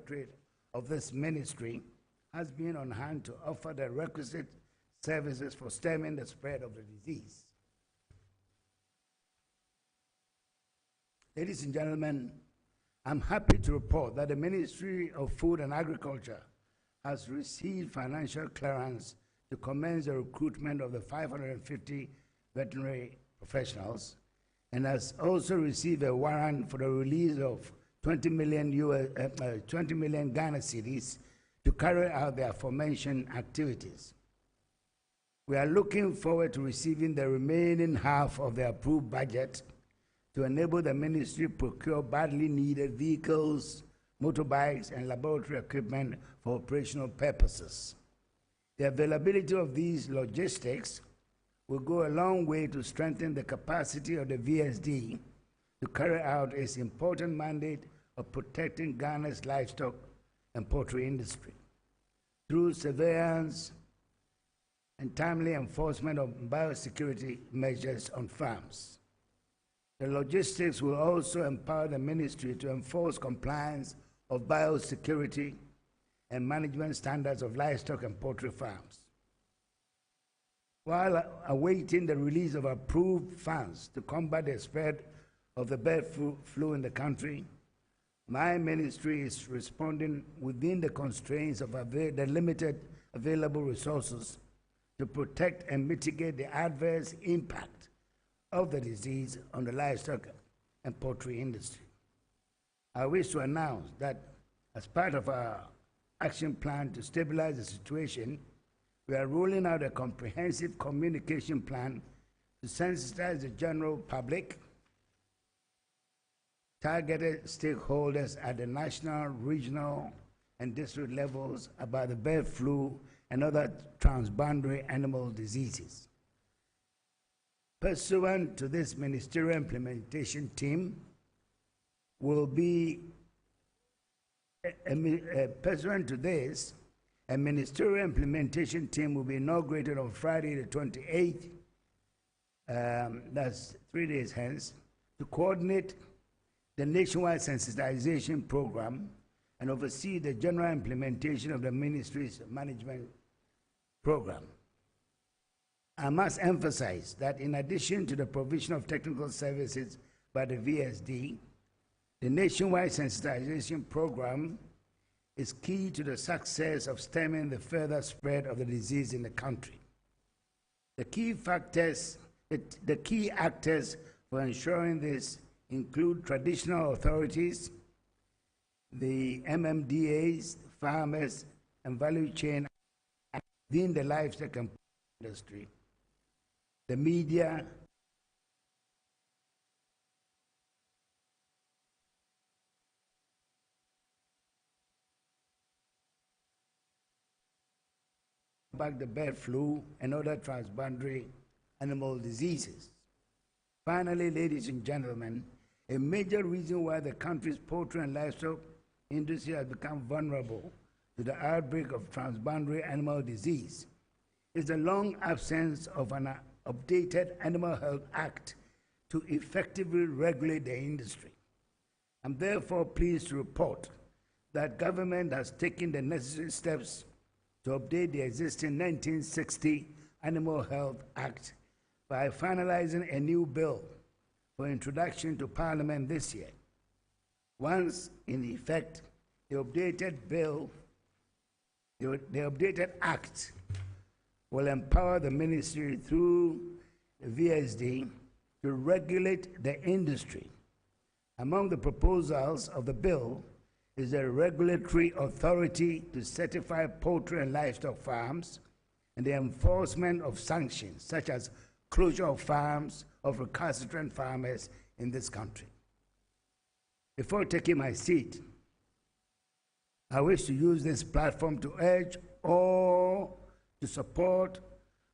Directorate of this ministry has been on hand to offer the requisite services for stemming the spread of the disease. Ladies and gentlemen, I'm happy to report that the Ministry of Food and Agriculture has received financial clearance to commence the recruitment of the 550 veterinary professionals, and has also received a warrant for the release of 20 million Ghana cedis to carry out the aforementioned activities. We are looking forward to receiving the remaining half of the approved budget to enable the ministry to procure badly needed vehicles, motorbikes, and laboratory equipment for operational purposes. The availability of these logistics will go a long way to strengthen the capacity of the VSD to carry out its important mandate of protecting Ghana's livestock and poultry industry through surveillance and timely enforcement of biosecurity measures on farms. The logistics will also empower the ministry to enforce compliance of biosecurity and management standards of livestock and poultry farms. While awaiting the release of approved funds to combat the spread of the bird flu in the country, my ministry is responding within the constraints of the limited available resources to protect and mitigate the adverse impact of the disease on the livestock and poultry industry. I wish to announce that as part of our action plan to stabilize the situation, we are rolling out a comprehensive communication plan to sensitize the general public, targeted stakeholders at the national, regional, and district levels about the bird flu and other transboundary animal diseases. Pursuant to this ministerial implementation team will be pursuant to this, a ministerial implementation team will be inaugurated on Friday the 28th, that's 3 days hence, to coordinate the nationwide sensitization program and oversee the general implementation of the ministry's management program. I must emphasize that in addition to the provision of technical services by the VSD, the nationwide sensitization program is key to the success of stemming the further spread of the disease in the country. The key actors for ensuring this include traditional authorities, the MMDAs, farmers, and value chain within the livestock and industry, the media, back the bird flu and other transboundary animal diseases. Finally, ladies and gentlemen, a major reason why the country's poultry and livestock industry has become vulnerable to the outbreak of transboundary animal disease is the long absence of an updated Animal Health Act to effectively regulate the industry. I'm therefore pleased to report that government has taken the necessary steps to update the existing 1960 Animal Health Act by finalizing a new bill for introduction to Parliament this year. Once in effect, the updated act will empower the ministry through the VSD to regulate the industry. Among the proposals of the bill is a regulatory authority to certify poultry and livestock farms and the enforcement of sanctions such as closure of farms of recalcitrant farmers in this country. Before taking my seat, I wish to use this platform to urge all to support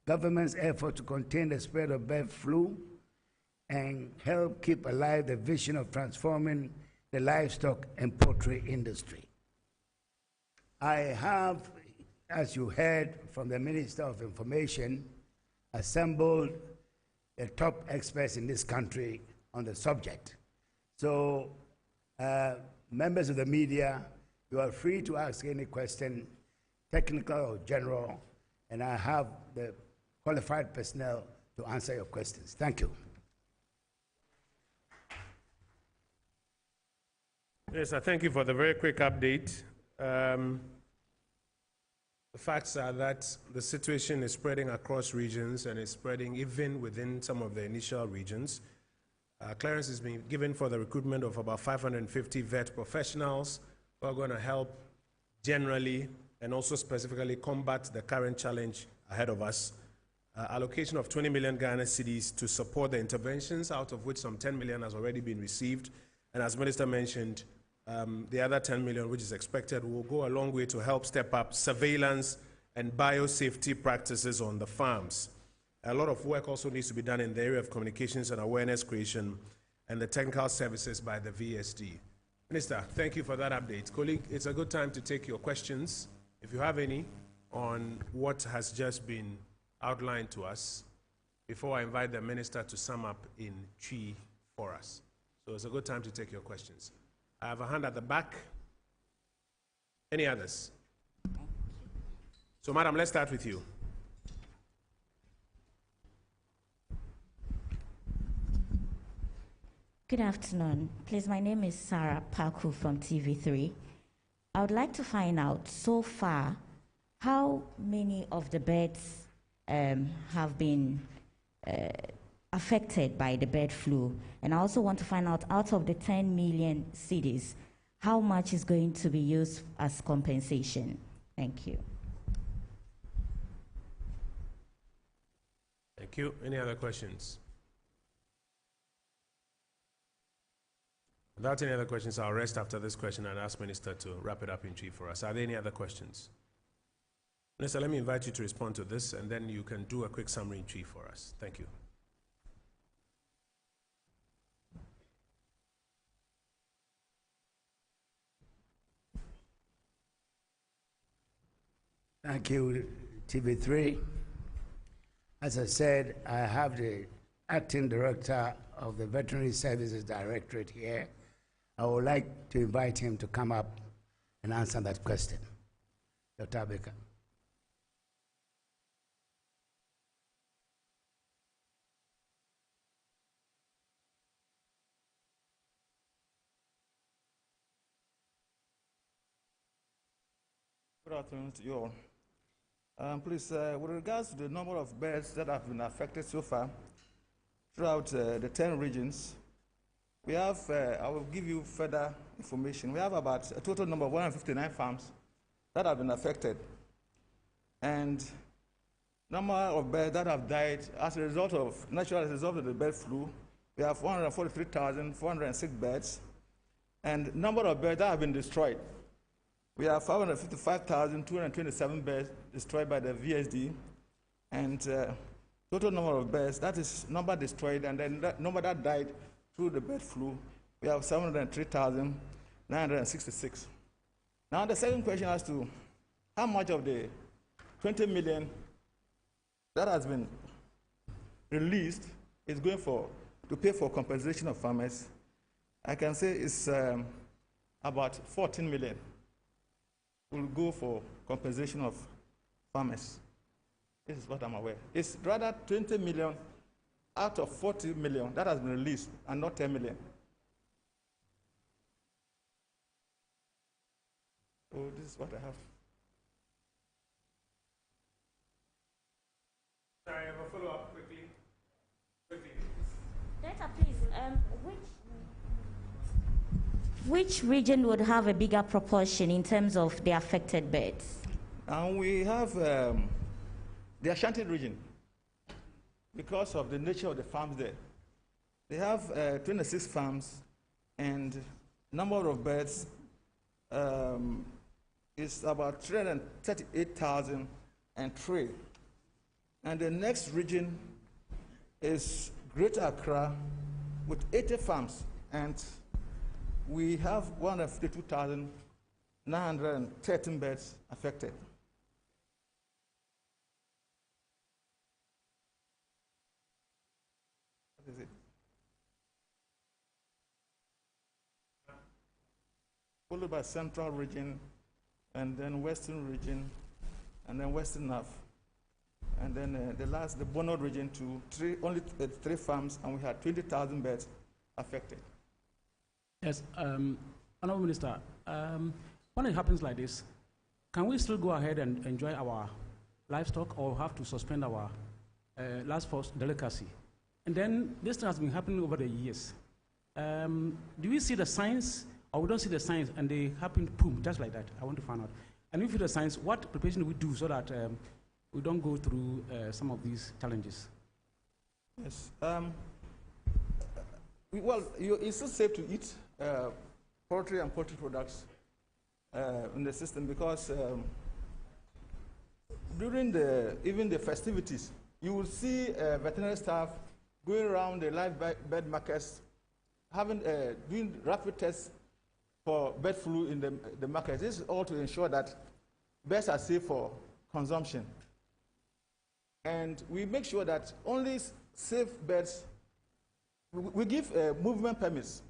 government's effort to contain the spread of bird flu and help keep alive the vision of transforming the livestock and poultry industry. I have, as you heard from the Minister of Information, assembled the top experts in this country on the subject. So, members of the media, You are free to ask any question, technical or general, and I have the qualified personnel to answer your questions. Thank you. Yes, I thank you for the very quick update. The facts are that the situation is spreading across regions and is spreading even within some of the initial regions. Clearance is being given for the recruitment of about 550 vet professionals who are going to help generally and also specifically combat the current challenge ahead of us. Allocation of 20 million Ghana cedis to support the interventions, out of which some 10 million has already been received. And as Minister mentioned, the other 10 million, which is expected, will go a long way to help step up surveillance and biosafety practices on the farms. A lot of work also needs to be done in the area of communications and awareness creation and the technical services by the VSD. Minister, thank you for that update. Colleague, it's a good time to take your questions, if you have any, on what has just been outlined to us, before I invite the Minister to sum up in Twi for us. So it's a good time to take your questions. I have a hand at the back. Any others? So, Madam, let's start with you. Good afternoon. Please, my name is Sarah Paku from TV3. I would like to find out, so far, how many of the birds have been affected by the bird flu? And I also want to find out of the 10 million cedis, how much is going to be used as compensation? Thank you. Thank you. Any other questions? Without any other questions, I'll rest after this question and ask Minister to wrap it up in Twi for us. Are there any other questions? Minister, let me invite you to respond to this, and then you can do a quick summary in Twi for us. Thank you. Thank you, TV3. As I said, I have the acting director of the Veterinary Services Directorate here. I would like to invite him to come up and answer that question. Dr. Baker. Good afternoon to you all. Please, with regards to the number of birds that have been affected so far throughout the 10 regions, we have, I will give you further information. We have about a total number of 159 farms that have been affected. And number of birds that have died as a result of, natural as a result of the bird flu, we have 143,406 birds. And number of birds that have been destroyed, we have 555,227 birds destroyed by the VSD, and total number of birds, that is number destroyed, and then that number that died through the bird flu, we have 703,966. Now the second question as to how much of the 20 million that has been released is going to pay for compensation of farmers. I can say it's about 14 million. Will go for compensation of farmers. This is what I'm aware. It's rather 20 million out of 40 million that has been released, and not 10 million. So this is what I have. Sorry, I have a follow-up quickly. Data, please. Which region would have a bigger proportion in terms of the affected birds? And we have the Ashanti region, because of the nature of the farms there. They have 26 farms, and number of birds is about 338,003. And the next region is Greater Accra with 80 farms, and we have 152,913 birds affected. What is it? followed by Central region, and then Western region, and then Western North. And then the Bono region to only three farms, and we had 20,000 birds affected. Yes, Honorable Minister, when it happens like this, can we still go ahead and enjoy our livestock, or have to suspend our last force delicacy? And then this thing has been happening over the years. Do we see the signs, or we don't see the signs, and they happen, boom, just like that? I want to find out. And if we see the signs, what preparation do we do so that we don't go through some of these challenges? Yes. It's still safe to eat poultry and poultry products in the system, because during even the festivities, you will see veterinary staff going around the live bird markets, doing rapid tests for bird flu in the markets. This is all to ensure that birds are safe for consumption. And we make sure that only safe birds, we give movement permits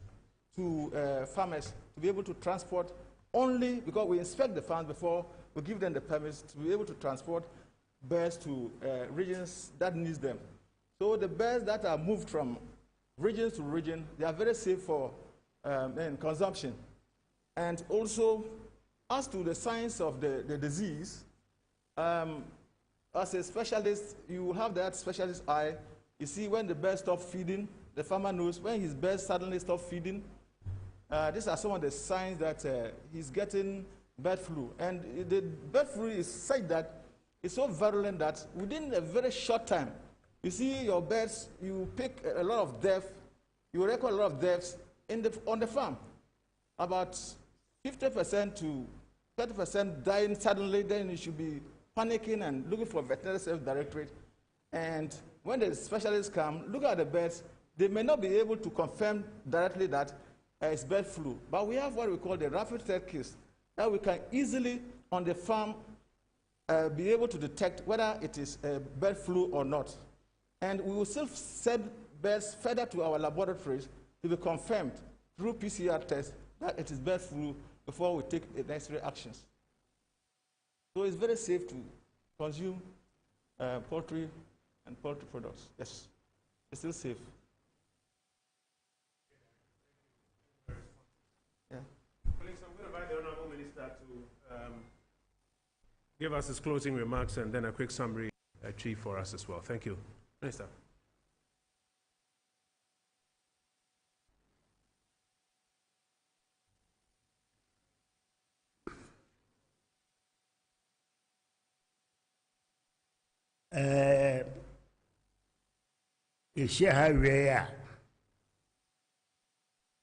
to farmers to be able to transport only, because we inspect the farms before we give them the permits to be able to transport birds to regions that needs them. So the birds that are moved from region to region, they are very safe for consumption. And also, as to the signs of the disease, as a specialist, you have that specialist eye. You see when the bird stops feeding, the farmer knows when his bird suddenly stops feeding. These are some of the signs that he's getting bird flu. And the bird flu is such that it's so virulent that within a very short time, you see your birds, you pick a lot of death, you record a lot of deaths on the farm. About 50% to 30% dying suddenly, then you should be panicking and looking for veterinary service directorate. And when the specialists come, look at the birds, they may not be able to confirm directly that it's bird flu. But we have what we call the rapid test kits, that we can easily, on the farm, be able to detect whether it is bird flu or not. And we will still send birds further to our laboratories to be confirmed through PCR tests that it is bird flu before we take the necessary actions. So it's very safe to consume poultry and poultry products. Yes, it's still safe. Yeah. Colleagues, I'm going to invite the Honorable Minister to give us his closing remarks and then a quick summary chief for us as well. Thank you. Minister. Yɛhyɛ ha wie a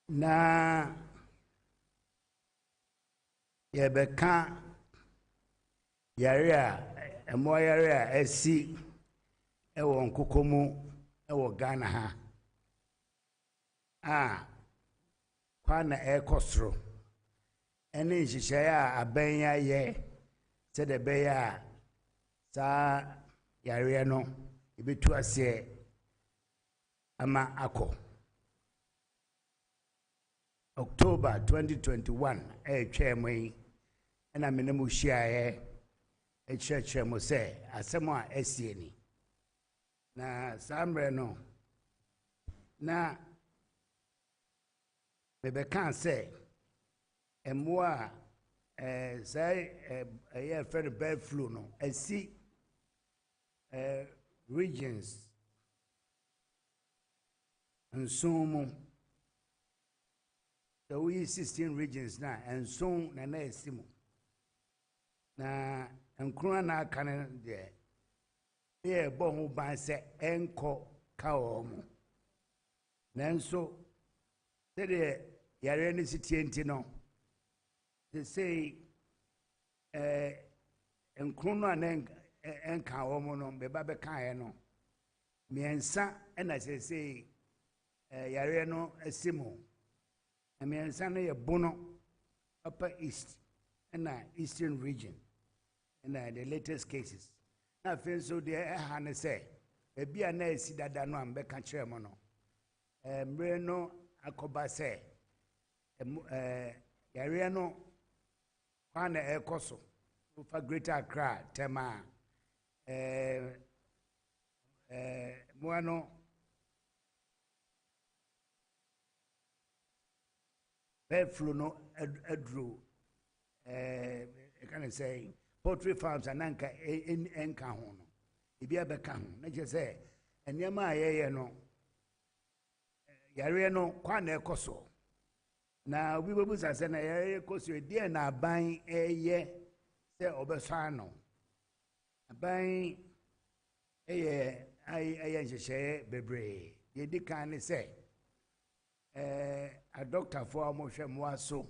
na yɛbɛka yare a ɛmmoa yare a asi ɛwɔ nkokɔ mu ɛwɔ Ghana ha a kwa na ɛkɔ soro ɛne nhyehyɛeɛ a abɛn ayɛ sɛdeɛ ɛbɛyɛ a saa yare no ebetu aseɛ ama akɔ October 2021 ɛtwa mu yi ɛna me ne mu hyiaeɛ ɛkyerɛkyerɛ mu sɛ asɛm a ɛsie ni na saa mmerɛ no na mebɛka sɛ mmoa a saa ɛyɛ fɛ no bird flu no asi regions nson mu sɛ woyi 16 regions na nson na ɛsi mu na nkron na aka no deɛ yɛ bɔ ho ban sɛ ɛnkɔ ka wɔ mu nanso sɛdeɛ yare no si tie nti no sɛ nkron no a na ɛnka wɔ mu no bɛba bɛkaeɛ no mmiɛnsa ɛna sɛ yare no asi mu na mmiɛnsa no yɛ Bono Upper East ɛna Eastern region ɛna the latest cases na afei nso deɛ ɛha ne sɛ baabi a na asi dada no a mbɛka kyerɛ mu no mmere no akɔba sɛ yare no kwana ekoso for Greater Accra tema moano flu no adru can say poultry farms ananka enka ho no ebi abeka ho na je say enema ayeye no yare no kwana ekoso na obi bebu sase na yare ekoso die na aban eye se obeso ano aban eye aye nhyehyɛ bebre ye di kan ne se a doctor for mo hwɛ mo aso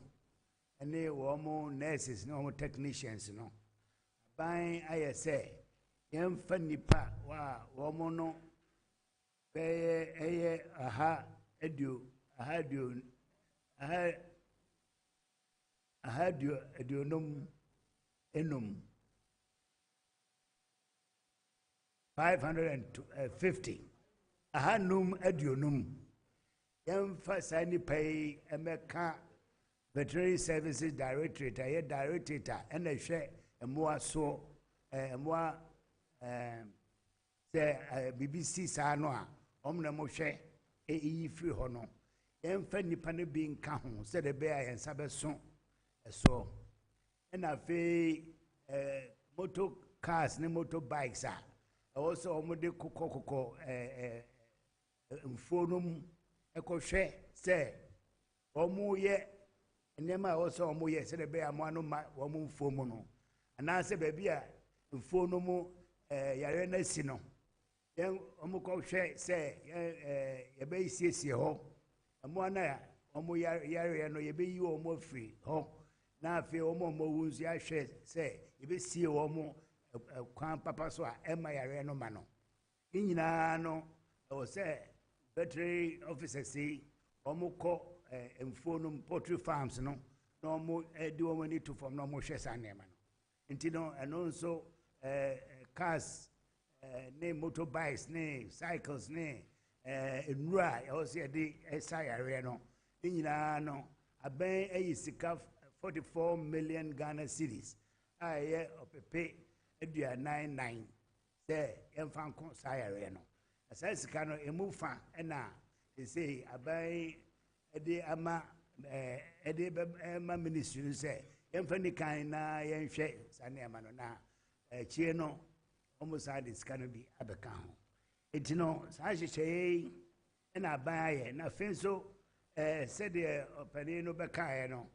ene wo mo nurses no mo technicians no aban aye se yemfa nipa wa wo mo no eye aha edu num enum 550 aha num aduonum yemfa sani pay emeka veterinary services directorate aye director ena hwe emoa so emoa se BBC sa no a omna mo hwe yi free ho no yemfa nipa ne bi nka ho se de be a yensa be so eso ena fe motor cars ne motorbikes a also omode kokoko mfonum ekohwe se omu ye enema also omu ye se de be amano ma omu mfomu no ana se be bia mfonum yare na si no yen omu ko hwe se ye be siesie ho amu ana ya omu yare no ye be yi omu afri ho na afi omu wunzu ya hwe se ye be sie omu kwan papa so a ema yare no ma no nyina no o se veterinary officers see omuko mfonum poultry farms no no mo edi omo ni to form no mo hwe sa nema no nti no eno nso cars ne motorbikes ne cycles ne enura o se di esa yare no nyina no aben ayi sika 44 million Ghana cedis aye opepe edu 99 se yemfa nko sa yare no asa sika no emufa na say abai ede ama ministry say yemfa ni kan na yenhwe sane ama no na chie no almost had this can be abeka ho etino sa hyehyɛ na aban aye na fenso said the opani no beka no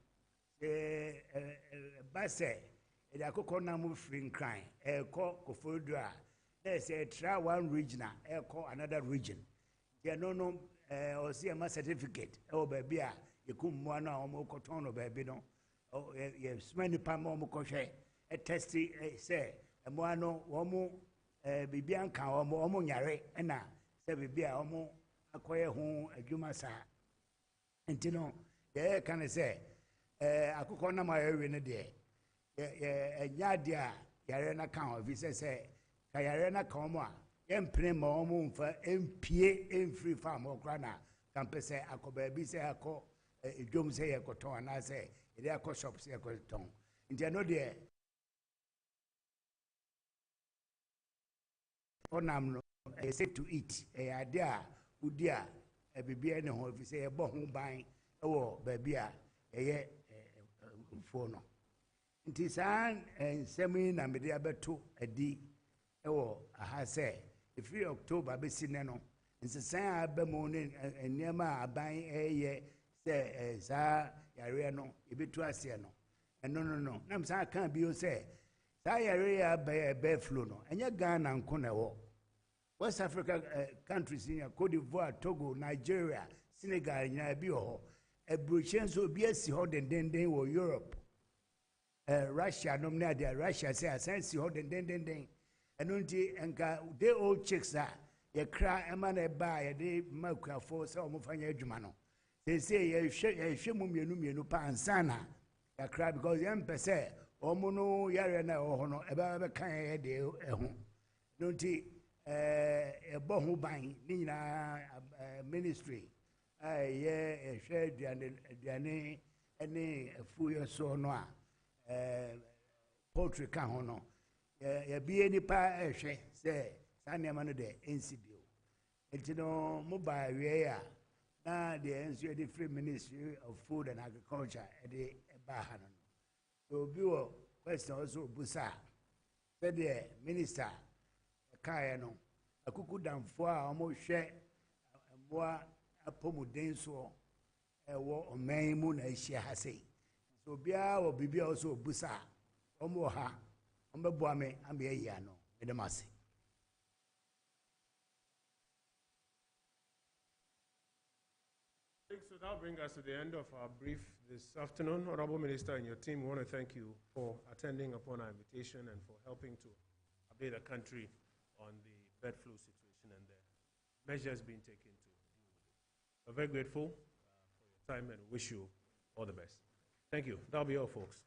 base ede akokɔ na mo free nkran kofodu a there's a try one region another region there no or see a certificate baby you come one or cotton or baby no yes many pamo mokoshe a testy say a moano womo bibianka omo nyare na say bibia omo akoye ho adwuma sa entino ye can say akokɔ na ma yewe ne de nyade a yare na kan of say kayare na kan mo a yempene ma omo mfa empie enfree farm okra na kampese akoba bi se akɔ edwom se yekoton ana se ide akɔ shop se yekoton ntia no de onam no safe to eat ade a udi a bibia ne ho fi se ye bo ho ban wo ba bi a ye mfo no nti san ensemi na mede abeto adi ewo aha se free October be sine no nsesan abamu ne enema aban eye se za yare no ebetu ase no no na msa kan bi o se za yare ya be flow no enye Ghana nko na wo West Africa countries in Cote d'Ivoire, Togo, Nigeria, Senegal nya bi ho ebrochen so bi asi ho den wo Europe Russia no na dia Russia say asensi ho den enunti enka they all chicks are ye kra ema na ba ye de makuafo se o mfanya adwuma no say ye hwe mu mienu pa ansana ya kra because yem pese o mu no yare na o ho no e ba be kan ye de ehu nunti e bo hu ban ni nyina ministry ye hwe aduane any food so no poultry ka ho no ya bi any pa ehwe say sanya ma no de ensibio etino mobile we ya na the enso the free ministry of food and agriculture the ba ha no so bi wo question also busa say the minister kae no akuku damfo a omo hwe mboa apomuden so ewo oman mu na ehia ha sei so bia wo bibia also busa omo ha ombebo ame ambe ya no edemase. So that'll bring us to the end of our brief this afternoon. Honorable Minister and your team, we want to thank you for attending upon our invitation and for helping to update the country on the bird flu situation and the measures being taken to deal with it. We're very grateful for your time and wish you all the best. Thank you. That'll be all, folks.